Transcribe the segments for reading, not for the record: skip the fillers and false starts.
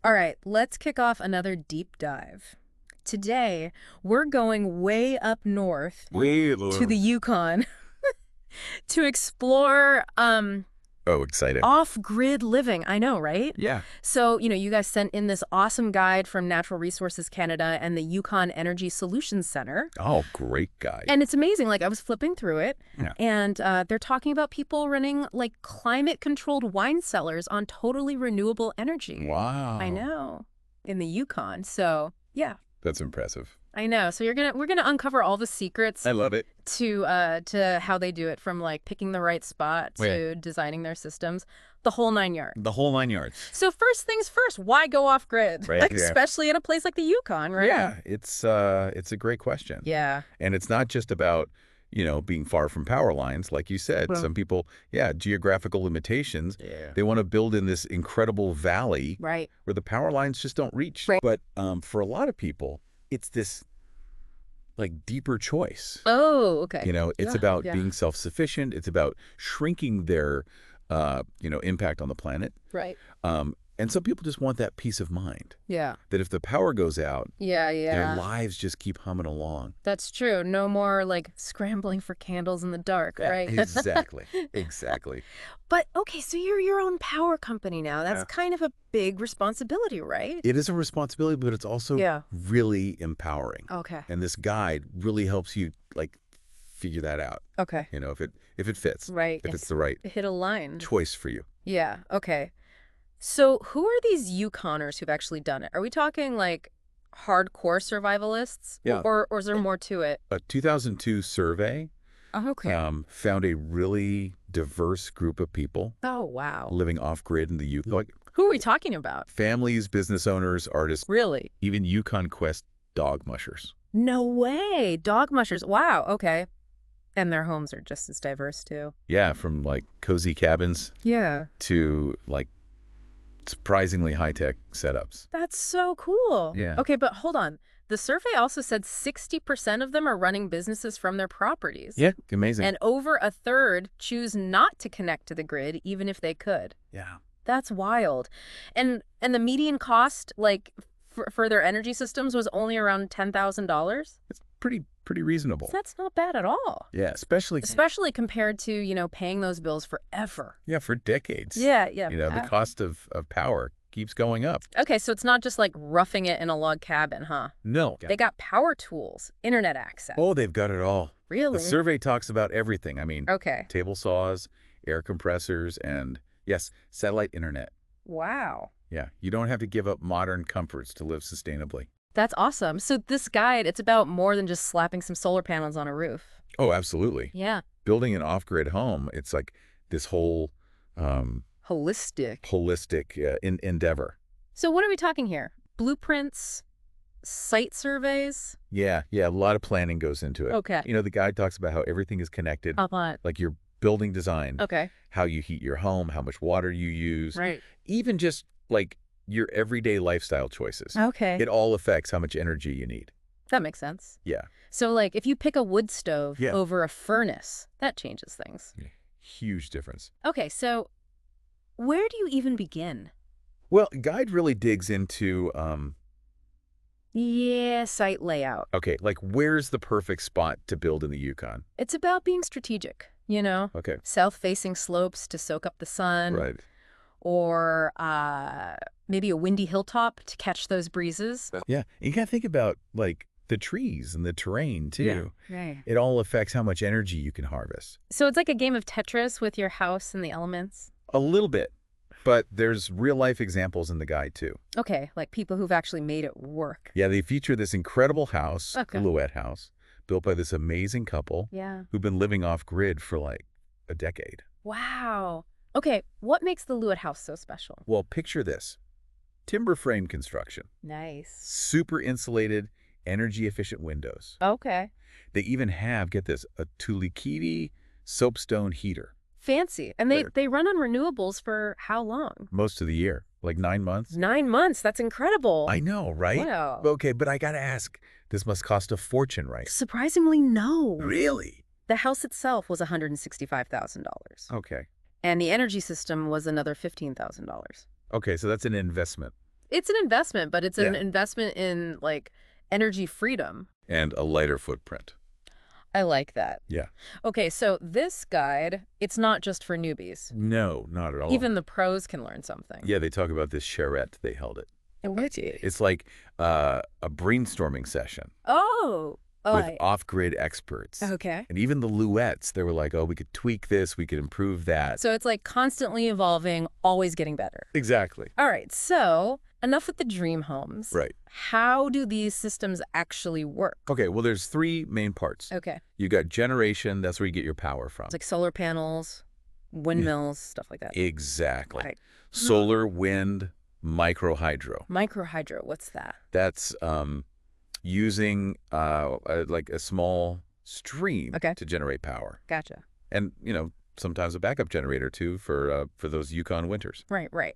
All right, let's kick off another deep dive. Today, we're going way up north Way to the lower. Yukon to explore Oh, exciting. off-grid living. I know, right? Yeah. So, you guys sent in this awesome guide from Natural Resources Canada and the Yukon Energy Solutions Center. Oh, great guide. And it's amazing. Like, I was flipping through it, Yeah. and they're talking about people running, like, climate-controlled wine cellars on totally renewable energy. Wow. I know. In the Yukon. So, yeah. That's impressive. I know. So we're gonna uncover all the secrets I love it. to how they do it, from like picking the right spot to designing their systems, the whole 9 yards. The whole 9 yards. So first things first, why go off grid? Right, Like, yeah. especially in a place like the Yukon, right? Yeah, it's a great question. Yeah. And it's not just about, being far from power lines, like you said. Well- Some people, geographical limitations. Yeah. They want to build in this incredible valley Right. where the power lines just don't reach. Right. But for a lot of people, it's this like deeper choice. Oh, okay. It's Yeah, about yeah. being self-sufficient. It's about shrinking their, impact on the planet. Right. And some people just want that peace of mind Yeah. that if the power goes out, Yeah, their yeah. lives just keep humming along. That's true. No more like scrambling for candles in the dark, right? Exactly. Exactly. But okay, so you're your own power company now. That's Yeah. kind of a big responsibility, right? It is a responsibility, but it's also Yeah. really empowering. Okay. And this guide really helps you figure that out. Okay. If it fits, Right. if it's the right Hit a line. choice for you. Yeah. Okay. So who are these Yukoners who've actually done it? Are we talking like hardcore survivalists? Yeah. Or is there more to it? A 2002 survey Okay. found a really diverse group of people Oh, wow. living off-grid in the Yukon. Like Who are we talking about? families, business owners, artists, Really? even Yukon Quest dog mushers. No way. Dog mushers. Wow. Okay. And their homes are just as diverse too. Yeah, from cozy cabins Yeah. to surprisingly high-tech setups. That's so cool. Yeah. Okay, but hold on. The survey also said 60% of them are running businesses from their properties. Yeah, amazing. And over a third choose not to connect to the grid, even if they could. yeah. That's wild. And the median cost, for their energy systems, was only around $10,000. It's pretty reasonable. That's not bad at all. Yeah, Especially compared to, paying those bills forever. for decades. Yeah. The cost of power keeps going up. Okay, so it's not just like roughing it in a log cabin, huh? No. They got power tools, internet access. Oh, they've got it all. Really? The survey talks about everything. I mean, Okay. table saws, air compressors, and yes, satellite internet. Wow. Yeah, you don't have to give up modern comforts to live sustainably. That's awesome. So this guide, it's about more than just slapping some solar panels on a roof. Oh, absolutely. Yeah. Building an off-grid home, it's like this whole Holistic. holistic endeavor. So what are we talking here? Blueprints? Site surveys? Yeah, a lot of planning goes into it. Okay. The guide talks about how everything is connected, How about? like your building design, Okay. how you heat your home, how much water you use, Right. even just your everyday lifestyle choices. Okay. It all affects how much energy you need. That makes sense. Yeah, So if you pick a wood stove Yeah. over a furnace, that changes things. huge difference. Okay, so where do you even begin? Well, guide really digs into, Yeah, site layout. okay, where's the perfect spot to build in the Yukon? It's about being strategic, Okay, south-facing slopes to soak up the sun. right. Or maybe a windy hilltop to catch those breezes. Yeah, you got to think about, the trees and the terrain, too. Right. It all affects how much energy you can harvest. So it's like a game of Tetris with your house and the elements? A little bit, but there's real-life examples in the guide, too. Okay, like people who've actually made it work. Yeah, they feature this incredible house, Okay. the Luet house, built by this amazing couple Yeah. who've been living off-grid for, a decade. Wow. Okay, what makes the Luet house so special? Well, picture this. Timber frame construction. Nice. Super insulated, energy-efficient windows. Okay. They even have, get this, a Tulikiti soapstone heater. Fancy. And There. they run on renewables for how long? Most of the year, 9 months. 9 months. That's incredible. I know, right? Wow. Okay, but I gotta ask, this must cost a fortune, right? Surprisingly, no. Really? The house itself was $165,000. Okay. And the energy system was another $15,000. Okay, so that's an investment. It's an investment, but it's an Yeah. investment in, like, energy freedom. And a lighter footprint. I like that. Yeah. Okay, so this guide, it's not just for newbies. No, not at all. Even the pros can learn something. Yeah, they talk about this charrette they held it. Would you? It's like a brainstorming session Oh. with off-grid experts. Okay. And even the Luets, they were like, oh, we could tweak this, we could improve that. So it's like constantly evolving, always getting better. Exactly. All right, so enough with the dream homes. Right. How do these systems actually work? Okay, well, there's three main parts. Okay. You got generation, that's where you get your power from. It's like solar panels, windmills, stuff like that. Exactly. Right. Solar, wind, micro hydro. Micro hydro, what's that? That's using like a small stream to generate power. Gotcha. And, sometimes a backup generator, too, for those Yukon winters. Right.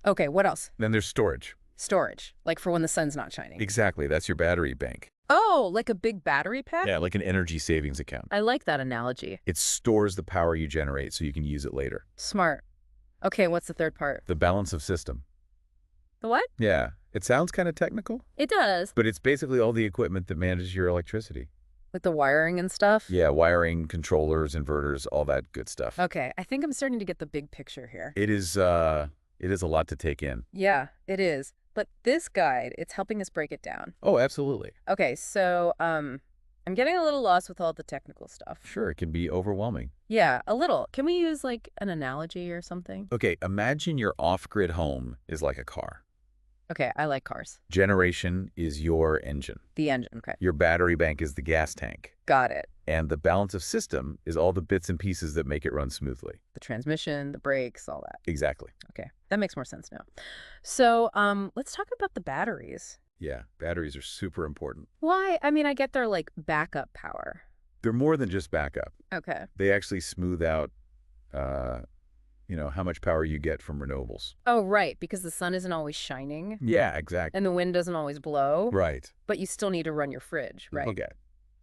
Okay, what else? Then there's storage. Storage, like for when the sun's not shining. Exactly. That's your battery bank. Oh, like a big battery pack? Yeah, like an energy savings account. I like that analogy. It stores the power you generate so you can use it later. Smart. Okay, what's the third part? The balance of system. The what? Yeah. It sounds kind of technical, It does. but it's basically all the equipment that manages your electricity. Like the wiring and stuff? Yeah, wiring, controllers, inverters, all that good stuff. Okay, I think I'm starting to get the big picture here. It is a lot to take in. Yeah, it is. But this guide, it's helping us break it down. Oh, absolutely. Okay, so I'm getting a little lost with all the technical stuff. Sure, it can be overwhelming. Yeah, a little. Can we use like an analogy or something? Okay, imagine your off-grid home is like a car. Okay, I like cars. Generation is your engine. The engine, okay. Your battery bank is the gas tank. Got it. And the balance of system is all the bits and pieces that make it run smoothly. The transmission, the brakes, all that. Exactly. Okay, that makes more sense now. So let's talk about the batteries. Yeah, batteries are super important. Why? I mean, I get their like backup power. They're more than just backup. Okay. They actually smooth out, how much power you get from renewables. Oh, right, because the sun isn't always shining. Yeah, exactly. And the wind doesn't always blow. Right. But you still need to run your fridge, right? Okay.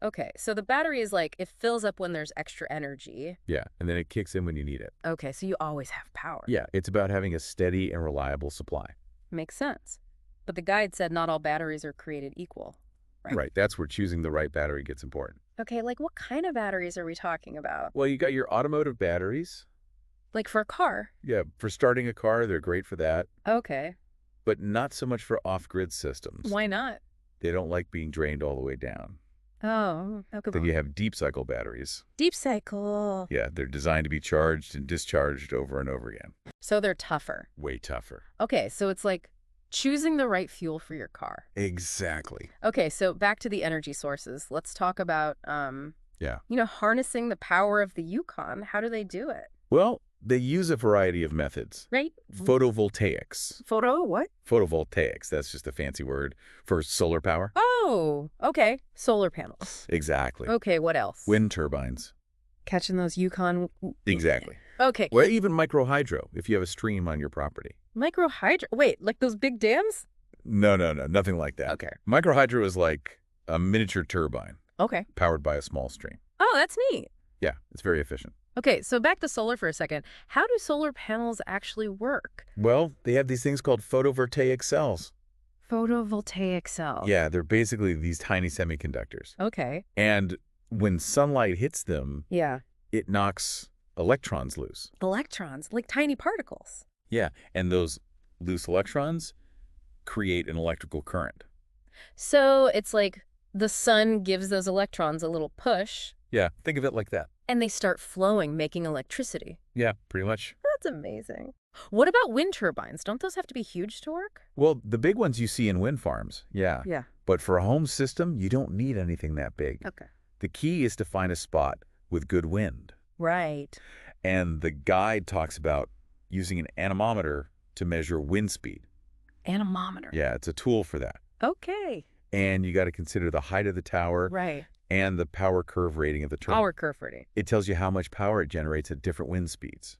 Okay, so the battery is like, it fills up when there's extra energy. Yeah, and then it kicks in when you need it. Okay, so you always have power. Yeah, it's about having a steady and reliable supply. Makes sense. But the guide said not all batteries are created equal. Right. That's where choosing the right battery gets important. Okay, like what kind of batteries are we talking about? Well, you got your automotive batteries. Like for a car? Yeah, for starting a car, they're great for that. Okay. But not so much for off-grid systems. Why not? They don't like being drained all the way down. Oh, okay. Then you have deep cycle batteries. Deep cycle. Yeah, they're designed to be charged and discharged over and over again. So they're tougher. Way tougher. Okay, so it's like choosing the right fuel for your car. Exactly. Okay, so back to the energy sources. Let's talk about, harnessing the power of the Yukon. How do they do it? Well, they use a variety of methods. Right? Photovoltaics. What? Photovoltaics, that's just a fancy word for solar power. Oh, okay. Solar panels. Exactly. Okay, what else? Wind turbines. Catching those Yukon. Exactly. Okay. Well, even micro hydro, if you have a stream on your property. Micro hydro. Wait, like those big dams? No, nothing like that. Okay. Micro hydro is like a miniature turbine Okay. powered by a small stream. Oh, that's neat. Yeah, it's very efficient. Okay, so back to solar for a second. How do solar panels actually work? Well, they have these things called photovoltaic cells. Photovoltaic cells. Yeah, they're basically these tiny semiconductors. Okay. And when sunlight hits them, Yeah. it knocks electrons loose. Electrons, like tiny particles. Yeah, and those loose electrons create an electrical current. So it's like the sun gives those electrons a little push, Yeah, think of it like that. and they start flowing, making electricity. Yeah, pretty much. That's amazing. What about wind turbines? Don't those have to be huge to work? Well, the big ones you see in wind farms, yeah. Yeah. But for a home system, you don't need anything that big. Okay. The key is to find a spot with good wind. Right. And the guide talks about using an anemometer to measure wind speed. Anemometer. Yeah, it's a tool for that. Okay. And you got to consider the height of the tower Right. and the power curve rating of the turbine. Power curve rating. It tells you how much power it generates at different wind speeds.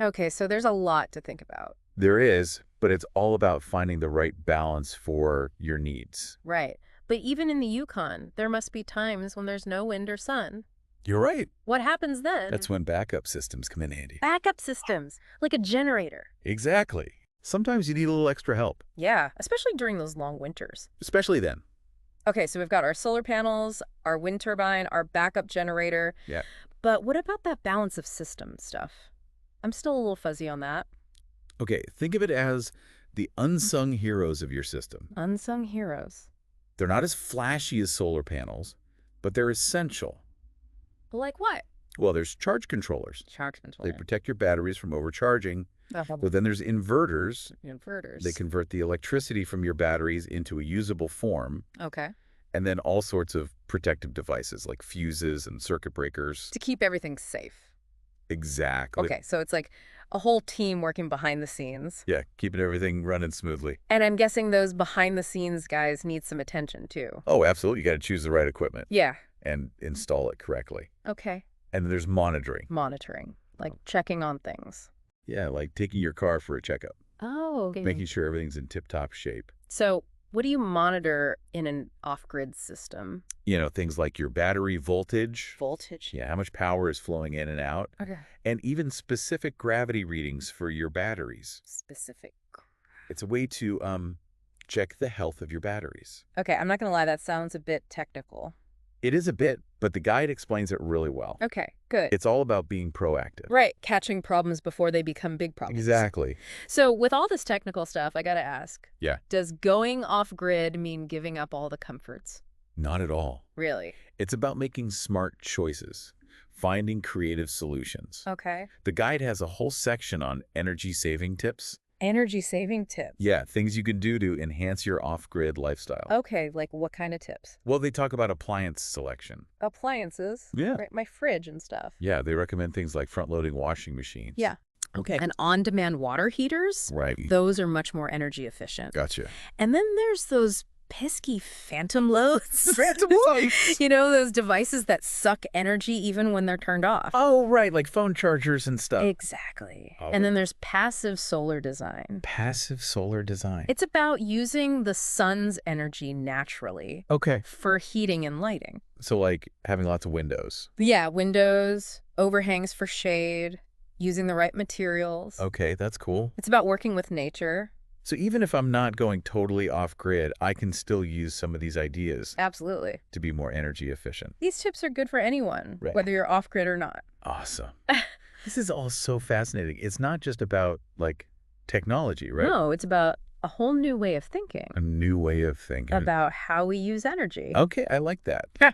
Okay, so there's a lot to think about. There is, but it's all about finding the right balance for your needs. Right. But even in the Yukon, there must be times when there's no wind or sun. You're right. What happens then? That's when backup systems come in handy. Backup systems, like a generator. Exactly. Sometimes you need a little extra help, Yeah, especially during those long winters. especially then. Okay, so we've got our solar panels, our wind turbine, our backup generator. Yeah. But what about that balance of system stuff? I'm still a little fuzzy on that. Okay, think of it as the unsung heroes of your system. Unsung heroes. They're not as flashy as solar panels, but they're essential. Like what? Well, there's charge controllers. Charge They controller. protect your batteries from overcharging. But then there's inverters. Inverters. They convert the electricity from your batteries into a usable form. Okay. And then all sorts of protective devices like fuses and circuit breakers. To keep everything safe. Exactly. Okay, so it's like a whole team working behind the scenes. Yeah, keeping everything running smoothly. And I'm guessing those behind the scenes guys need some attention too. Oh, absolutely. You got to choose the right equipment Yeah. and install it correctly. Okay. And then there's monitoring. Monitoring, like checking on things. Yeah, like taking your car for a checkup, Oh, okay. making sure everything's in tip-top shape. So what do you monitor in an off-grid system? You know, things like your battery voltage. Voltage. Yeah, how much power is flowing in and out. Okay. And even specific gravity readings for your batteries. Specific. It's a way to check the health of your batteries. Okay, I'm not going to lie, that sounds a bit technical. It is a bit, but the guide explains it really well. Okay, good. It's all about being proactive. Right, catching problems before they become big problems. Exactly. So with all this technical stuff, I got to ask. Yeah. Does going off-grid mean giving up all the comforts? Not at all. Really? It's about making smart choices, finding creative solutions. Okay. The guide has a whole section on energy-saving tips. Energy-saving tips. Yeah, things you can do to enhance your off-grid lifestyle. Okay, like what kind of tips? Well, they talk about appliance selection. Appliances. Yeah. Right, my fridge and stuff. Yeah, they recommend things like front-loading washing machines. Yeah. Okay. And on-demand water heaters? Right. Those are much more energy efficient. Gotcha. And then there's those pesky phantom loads. Phantom lights! You know, those devices that suck energy even when they're turned off. Oh, right, like phone chargers and stuff. Exactly. Oh. And then there's passive solar design. Passive solar design. It's about using the sun's energy naturally Okay. for heating and lighting. So like having lots of windows. Yeah, windows, overhangs for shade, using the right materials. Okay, that's cool. It's about working with nature. So even if I'm not going totally off-grid, I can still use some of these ideas Absolutely. to be more energy efficient. These tips are good for anyone, Right. whether you're off-grid or not. Awesome. This is all so fascinating. It's not just about, like, technology, right? No, it's about a whole new way of thinking A new way of thinking. about how we use energy. Okay, I like that. Yeah.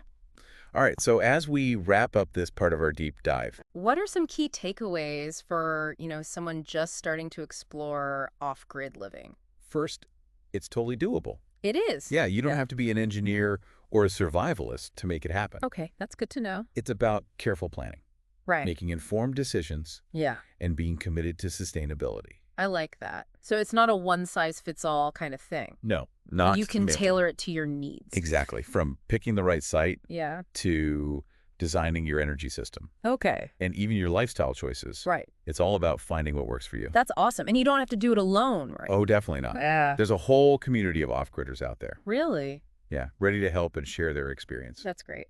All right, so as we wrap up this part of our deep dive, What are some key takeaways for, someone just starting to explore off-grid living? first, it's totally doable. It is. Yeah, you don't have to be an engineer or a survivalist to make it happen. Okay, that's good to know. It's about careful planning, Right. making informed decisions, Yeah, and being committed to sustainability. I like that. So it's not a one-size-fits-all kind of thing. No, not You can meant- tailor it to your needs. Exactly, from picking the right site Yeah. to designing your energy system Okay. and even your lifestyle choices. Right. It's all about finding what works for you. That's awesome. And you don't have to do it alone, right? Oh, definitely not. Yeah. There's a whole community of off-gridders out there. Really? Yeah, ready to help and share their experience. That's great.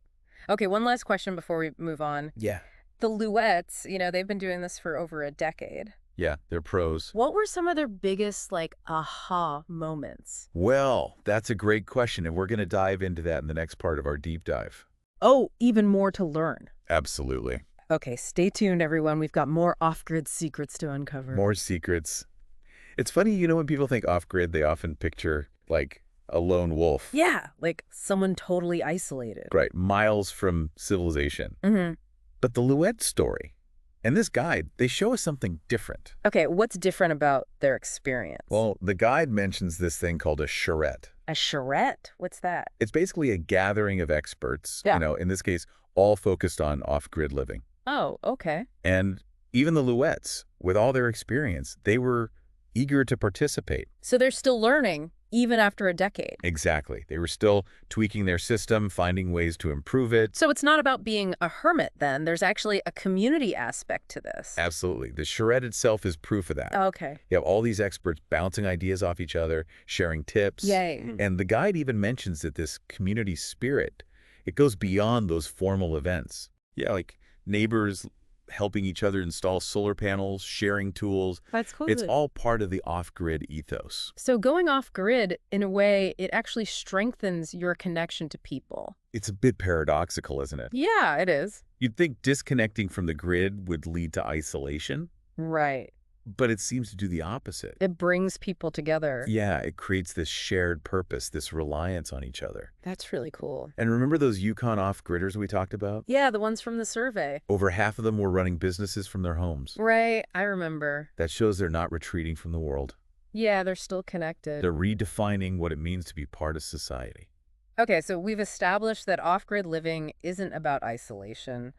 Okay, one last question before we move on. Yeah. The Luets, they've been doing this for over a decade. Yeah, they're pros. What were some of their biggest, aha moments? Well, that's a great question, and we're going to dive into that in the next part of our deep dive. Oh, even more to learn. Absolutely. Okay, stay tuned, everyone. We've got more off-grid secrets to uncover. More secrets. It's funny, when people think off-grid, they often picture, like, a lone wolf. Yeah, like someone totally isolated. Right, miles from civilization. Mm-hmm. But the Luet story and this guide, they show us something different. Okay, what's different about their experience? Well, the guide mentions this thing called a charrette. A charrette? What's that? It's basically a gathering of experts, Yeah. in this case, all focused on off-grid living. Oh, okay. And even the Luets, with all their experience, they were eager to participate. So they're still learning, even after a decade. Exactly. They were still tweaking their system, finding ways to improve it. So it's not about being a hermit, then. There's actually a community aspect to this. Absolutely. The charrette itself is proof of that. Okay. You have all these experts bouncing ideas off each other, sharing tips. Yay. And the guide even mentions that this community spirit, it goes beyond those formal events. Yeah, like neighbors helping each other install solar panels, sharing tools. That's It's cool. all part of the off-grid ethos. So going off grid, in a way, it actually strengthens your connection to people. It's a bit paradoxical, isn't it? Yeah, it is. You'd think disconnecting from the grid would lead to isolation, Right. but it seems to do the opposite. It brings people together. Yeah, it creates this shared purpose, this reliance on each other. That's really cool. And remember those Yukon off-gridders we talked about? Yeah, the ones from the survey. Over half of them were running businesses from their homes. Right, I remember. That shows they're not retreating from the world. Yeah, they're still connected. They're redefining what it means to be part of society. Okay, so we've established that off-grid living isn't about isolation,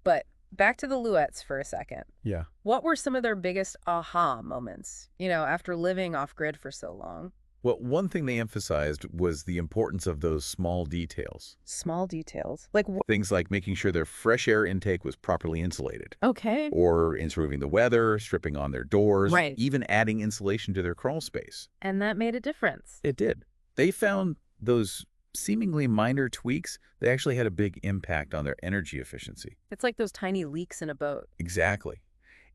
but back to the Luets for a second. Yeah. What were some of their biggest aha moments, after living off-grid for so long? Well, one thing they emphasized was the importance of those small details. Small details. Like, Things like making sure their fresh air intake was properly insulated, okay. or improving the weather, stripping on their doors, Right. even adding insulation to their crawl space. And that made a difference. It did. They found those seemingly minor tweaks, they actually had a big impact on their energy efficiency. It's like those tiny leaks in a boat. Exactly.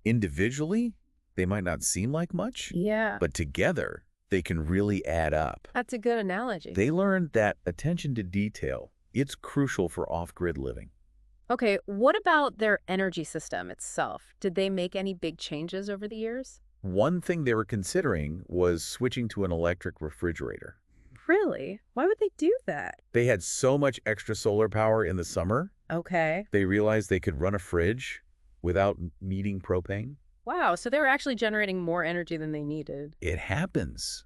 Individually, they might not seem like much, Yeah. but together, they can really add up. That's a good analogy. They learned that attention to detail, it's crucial for off-grid living. Okay, what about their energy system itself? Did they make any big changes over the years? One thing they were considering was switching to an electric refrigerator. Really? Why would they do that? They had so much extra solar power in the summer, Okay. they realized they could run a fridge without needing propane. Wow, so they were actually generating more energy than they needed. It happens.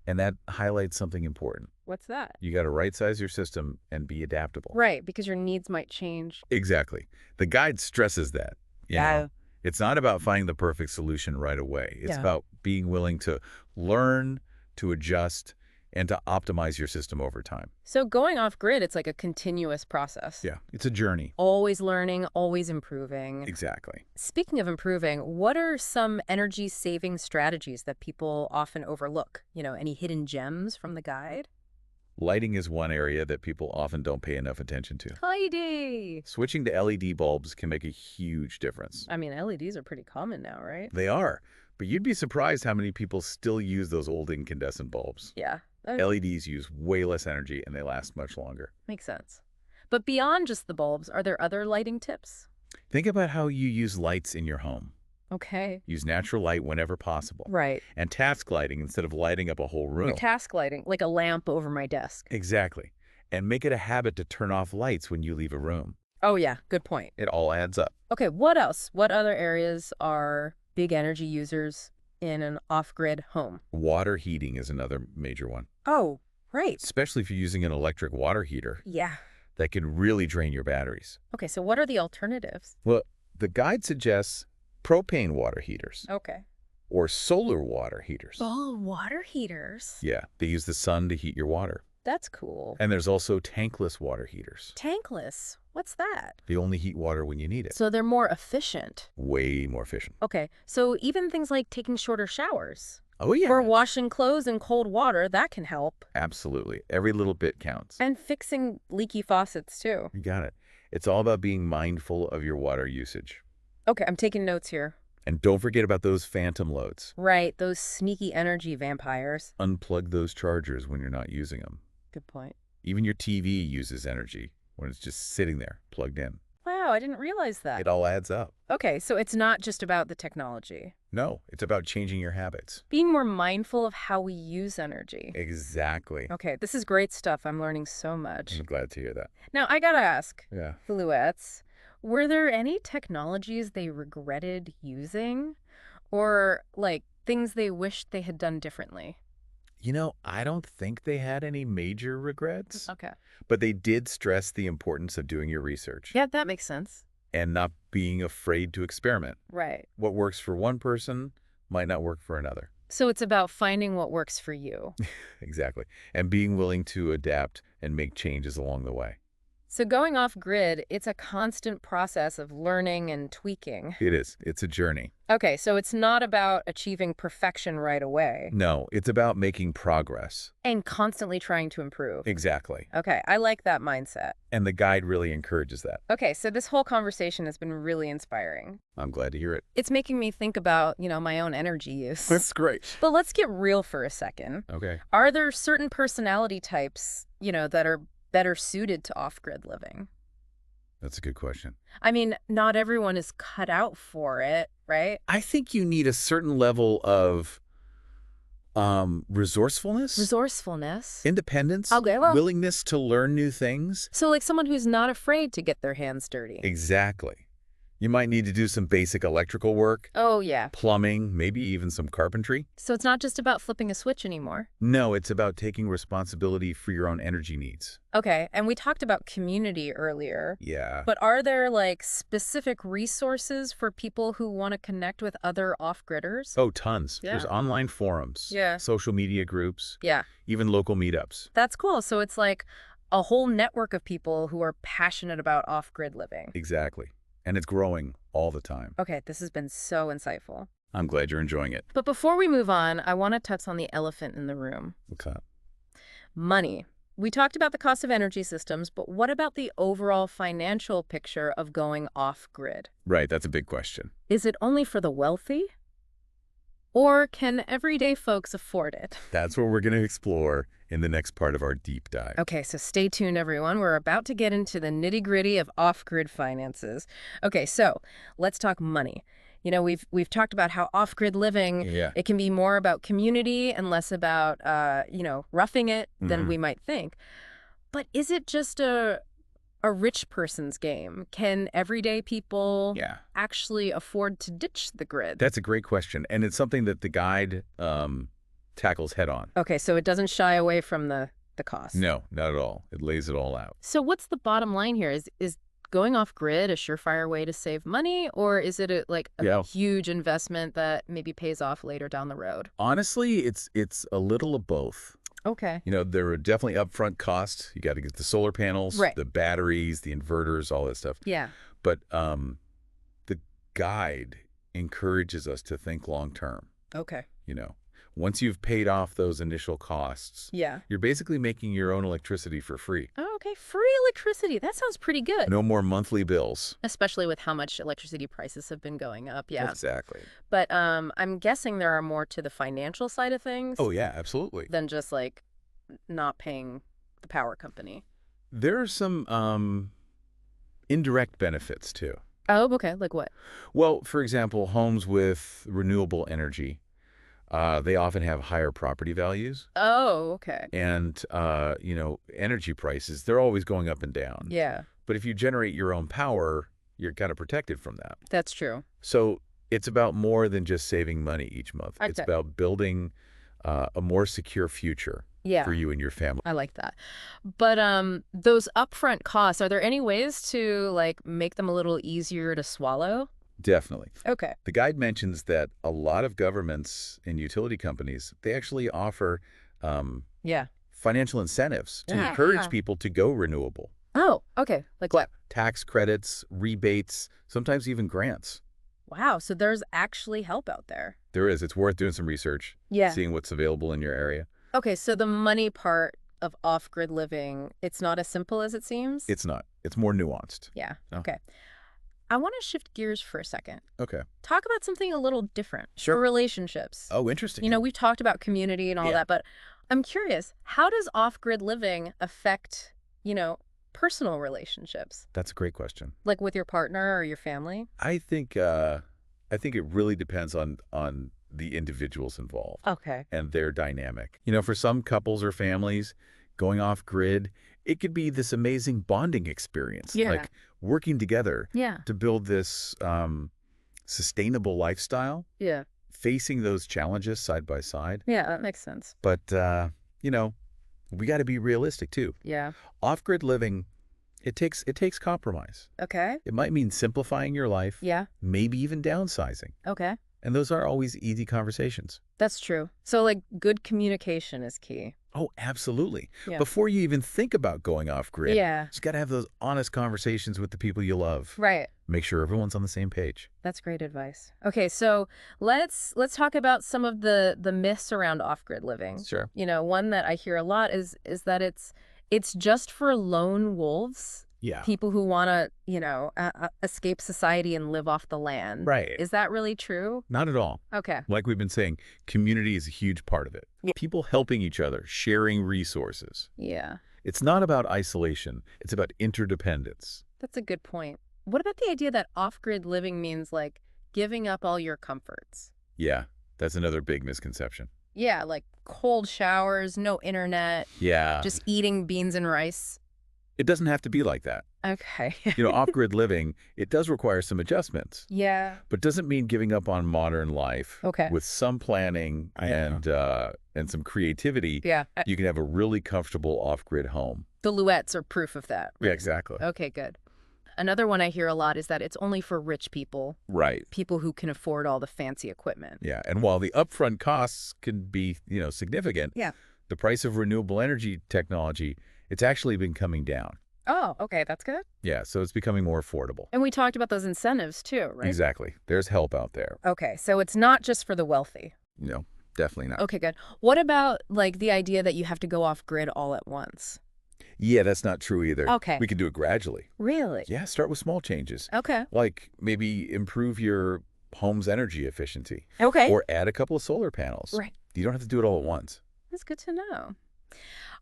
And that highlights something important. What's that? You got to right-size your system and be adaptable. Right, because your needs might change. Exactly. The guide stresses that. You Yeah. know, it's not about finding the perfect solution right away. It's Yeah. about being willing to learn, to adjust, and to optimize your system over time. So going off grid, it's like a continuous process. Yeah, it's a journey. Always learning, always improving. Exactly. Speaking of improving, what are some energy saving strategies that people often overlook? Any hidden gems from the guide? Lighting is one area that people often don't pay enough attention to. Heidi! Switching to LED bulbs can make a huge difference. I mean, LEDs are pretty common now, right? They are, but you'd be surprised how many people still use those old incandescent bulbs. Yeah, that LEDs use way less energy and they last much longer. makes sense. But beyond just the bulbs, are there other lighting tips? Think about how you use lights in your home. Okay. Use natural light whenever possible. Right. And task lighting instead of lighting up a whole room. Task lighting, like a lamp over my desk. Exactly. And make it a habit to turn off lights when you leave a room. Oh, yeah, good point. It all adds up. Okay, what else? What other areas are big energy users in an off-grid home? Water heating is another major one. Oh, right. Especially if you're using an electric water heater Yeah. that can really drain your batteries. Okay, so what are the alternatives? Well, the guide suggests propane water heaters Okay. or solar water heaters. Oh, water heaters. Yeah, they use the sun to heat your water. That's cool. And there's also tankless water heaters. Tankless. What's that? They only heat water when you need it. So they're more efficient. Way more efficient. Okay, so even things like taking shorter showers Oh, yeah. or washing clothes in cold water, that can help. Absolutely. Every little bit counts. And fixing leaky faucets, too. You got it. It's all about being mindful of your water usage. Okay, I'm taking notes here. And don't forget about those phantom loads. Right, those sneaky energy vampires. Unplug those chargers when you're not using them. Good point. Even your TV uses energy when it's just sitting there, plugged in. Wow, I didn't realize that. It all adds up. Okay, so it's not just about the technology. No, it's about changing your habits. Being more mindful of how we use energy. Exactly. Okay, this is great stuff. I'm learning so much. I'm glad to hear that. Now, I gotta ask, Yeah. the Luets, were there any technologies they regretted using? Or, like, things they wished they had done differently? You know, I don't think they had any major regrets, Okay. but they did stress the importance of doing your research Yeah, that makes sense. and not being afraid to experiment. Right. What works for one person might not work for another. So it's about finding what works for you. Exactly. And being willing to adapt and make changes along the way. So going off grid, it's a constant process of learning and tweaking. It is. It's a journey. Okay, so it's not about achieving perfection right away No, it's about making progress. and constantly trying to improve. Exactly. Okay, I like that mindset. And the guide really encourages that. Okay, so this whole conversation has been really inspiring. I'm glad to hear it. It's making me think about, my own energy use. That's great. But let's get real for a second. Okay. Are there certain personality types, that are better suited to off-grid living? That's a good question. I mean, not everyone is cut out for it, right? I think you need a certain level of resourcefulness, Resourcefulness. independence, Okay, well, willingness to learn new things. so like someone who's not afraid to get their hands dirty. Exactly. You might need to do some basic electrical work, Oh, yeah. plumbing, maybe even some carpentry. So it's not just about flipping a switch anymore. No, it's about taking responsibility for your own energy needs. Okay, and we talked about community earlier. Yeah. But are there like specific resources for people who want to connect with other off-gridders? Oh, tons. Yeah. There's online forums, Yeah. social media groups, Yeah, even local meetups. that's cool. So it's like a whole network of people who are passionate about off-grid living. Exactly. And it's growing all the time. Okay, this has been so insightful. I'm glad you're enjoying it. But before we move on, I want to touch on the elephant in the room. What's up? Money. We talked about the cost of energy systems, but what about the overall financial picture of going off-grid? Right, that's a big question. Is it only for the wealthy? Or can everyday folks afford it? That's what we're going to explore in the next part of our deep dive. Okay, so stay tuned, everyone. We're about to get into the nitty-gritty of off-grid finances. Okay, so let's talk money. We've talked about how off-grid living, Yeah. it can be more about community and less about, roughing it than we might think. But is it just a rich person's game? Can everyday people Yeah. actually afford to ditch the grid? That's a great question. And it's something that the guide tackles head on. Okay, so it doesn't shy away from the cost. No, not at all. It lays it all out. So what's the bottom line here? Is going off grid a surefire way to save money, or is it a Yeah. huge investment that maybe pays off later down the road? Honestly, it's a little of both. Okay. There are definitely upfront costs. You got to get the solar panels, Right. the batteries, the inverters, all that stuff. Yeah. But the guide encourages us to think long term. Okay. Once you've paid off those initial costs, Yeah. you're basically making your own electricity for free. Oh, okay. Free electricity. That sounds pretty good. No more monthly bills. Especially with how much electricity prices have been going up. Yeah. Exactly. But I'm guessing there are more to the financial side of things Oh, yeah, absolutely. than just not paying the power company. There are some indirect benefits, too. Oh, okay. Like what? Well, for example, homes with renewable energy, they often have higher property values. Oh, okay. And, energy prices, they're always going up and down. Yeah, But if you generate your own power, you're kind of protected from that. that's true. So it's about more than just saving money each month. It's Okay. about building a more secure future Yeah. for you and your family. I like that. But those upfront costs, are there any ways to make them a little easier to swallow? Definitely. Okay. The guide mentions that a lot of governments and utility companies, they actually offer Yeah. financial incentives to Yeah. encourage people to go renewable. Oh, okay. Like what? Tax credits, rebates, sometimes even grants. Wow. So there's actually help out there. There is. It's worth doing some research, Yeah. seeing what's available in your area. Okay. So the money part of off-grid living, it's not as simple as it seems? It's not. It's more nuanced. Yeah. Oh. Okay. I want to shift gears for a second. Okay. Talk about something a little different. Sure. For relationships. Oh, interesting. We've talked about community and all Yeah. that, but I'm curious, how does off-grid living affect, personal relationships? That's a great question. Like with your partner or your family? I think it really depends on the individuals involved Okay. and their dynamic. For some couples or families, going off grid, it could be this amazing bonding experience. Yeah. Like working together Yeah. to build this sustainable lifestyle, Yeah. facing those challenges side by side. Yeah, that makes sense. But, we got to be realistic too. Yeah. Off-grid living, it takes compromise. Okay. It might mean simplifying your life, Yeah. maybe even downsizing. Okay. And those aren't always easy conversations. That's true. So, like, good communication is key. Oh, absolutely. Yeah. Before you even think about going off grid, Yeah. just got to have those honest conversations with the people you love. Right. Make sure everyone's on the same page. That's great advice. Okay, so let's talk about some of the myths around off-grid living. Sure. You know, one that I hear a lot is that it's just for lone wolves. Yeah. People who want to, escape society and live off the land. Right. Is that really true? Not at all. Okay. Like we've been saying, community is a huge part of it. Yeah. People helping each other, sharing resources. Yeah. It's not about isolation. It's about interdependence. That's a good point. What about the idea that off-grid living means, like, giving up all your comforts? Yeah, that's another big misconception. Yeah, like cold showers, no internet, Yeah. just eating beans and rice. It doesn't have to be like that. Okay. Off-grid living, it does require some adjustments, Yeah. but doesn't mean giving up on modern life. Okay. With some planning and some creativity, Yeah. you can have a really comfortable off-grid home. The Luets are proof of that. Yeah, exactly. Okay, good. Another one I hear a lot is that it's only for rich people, Right. people who can afford all the fancy equipment. Yeah, and while the upfront costs can be, significant, Yeah. the price of renewable energy technology, it's actually been coming down. Oh, okay, that's good. Yeah, so it's becoming more affordable. And we talked about those incentives too, right? Exactly. There's help out there. Okay, so it's not just for the wealthy. No, definitely not. Okay, good. What about, like, the idea that you have to go off grid all at once? Yeah, that's not true either. Okay. We can do it gradually. Really? Yeah, start with small changes. Okay. Like maybe improve your home's energy efficiency. Okay. Or add a couple of solar panels. Right. You don't have to do it all at once. That's good to know.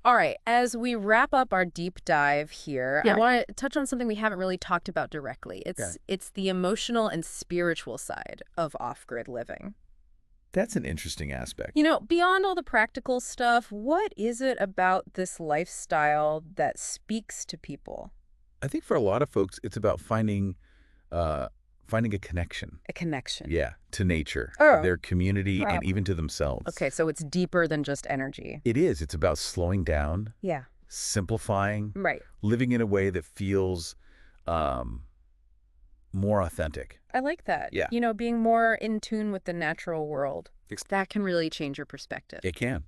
All right, as we wrap up our deep dive here, Yeah. I want to touch on something we haven't really talked about directly. It's the emotional and spiritual side of off-grid living. That's an interesting aspect. Beyond all the practical stuff, what is it about this lifestyle that speaks to people? I think for a lot of folks, it's about finding a connection. A connection. Yeah, to nature, Oh. their community, Wow. and even to themselves. Okay, so it's deeper than just energy. It is. It's about slowing down, Yeah. simplifying, Right. living in a way that feels more authentic. I like that. Yeah. Being more in tune with the natural world. Ex- That can really change your perspective. It can.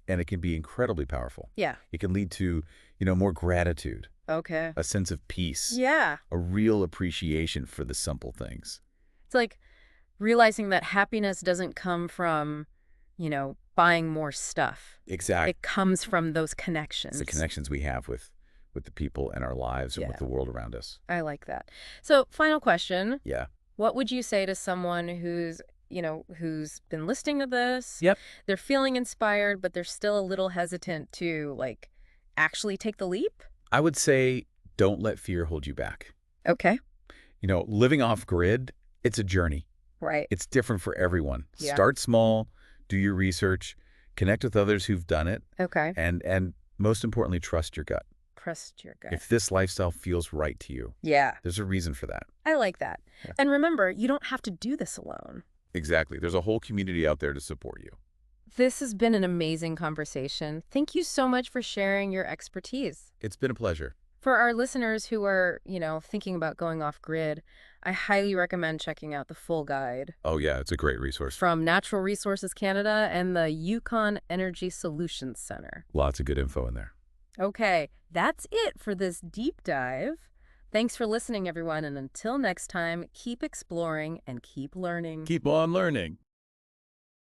And it can be incredibly powerful. Yeah. It can lead to, more gratitude, Okay. a sense of peace, Yeah. a real appreciation for the simple things. It's like realizing that happiness doesn't come from, buying more stuff. Exactly. It comes from those connections. It's the connections we have with the people in our lives and Yeah. with the world around us. I like that. So, final question. Yeah. What would you say to someone who's been listening to this? Yep. They're feeling inspired, but they're still a little hesitant to, like, actually take the leap? I would say don't let fear hold you back. Okay. Living off grid, it's a journey. Right. It's different for everyone. Yeah. Start small, do your research, connect with others who've done it, Okay. and most importantly, trust your gut. Trust your gut. If this lifestyle feels right to you, Yeah. there's a reason for that. I like that. Yeah. And remember, you don't have to do this alone. Exactly. There's a whole community out there to support you. This has been an amazing conversation. Thank you so much for sharing your expertise. It's been a pleasure. For our listeners who are, thinking about going off grid, I highly recommend checking out the full guide Oh, yeah, it's a great resource. from Natural Resources Canada and the Yukon Energy Solutions Center. Lots of good info in there. Okay, that's it for this deep dive. Thanks for listening, everyone, and until next time, keep exploring and keep learning. Keep on learning.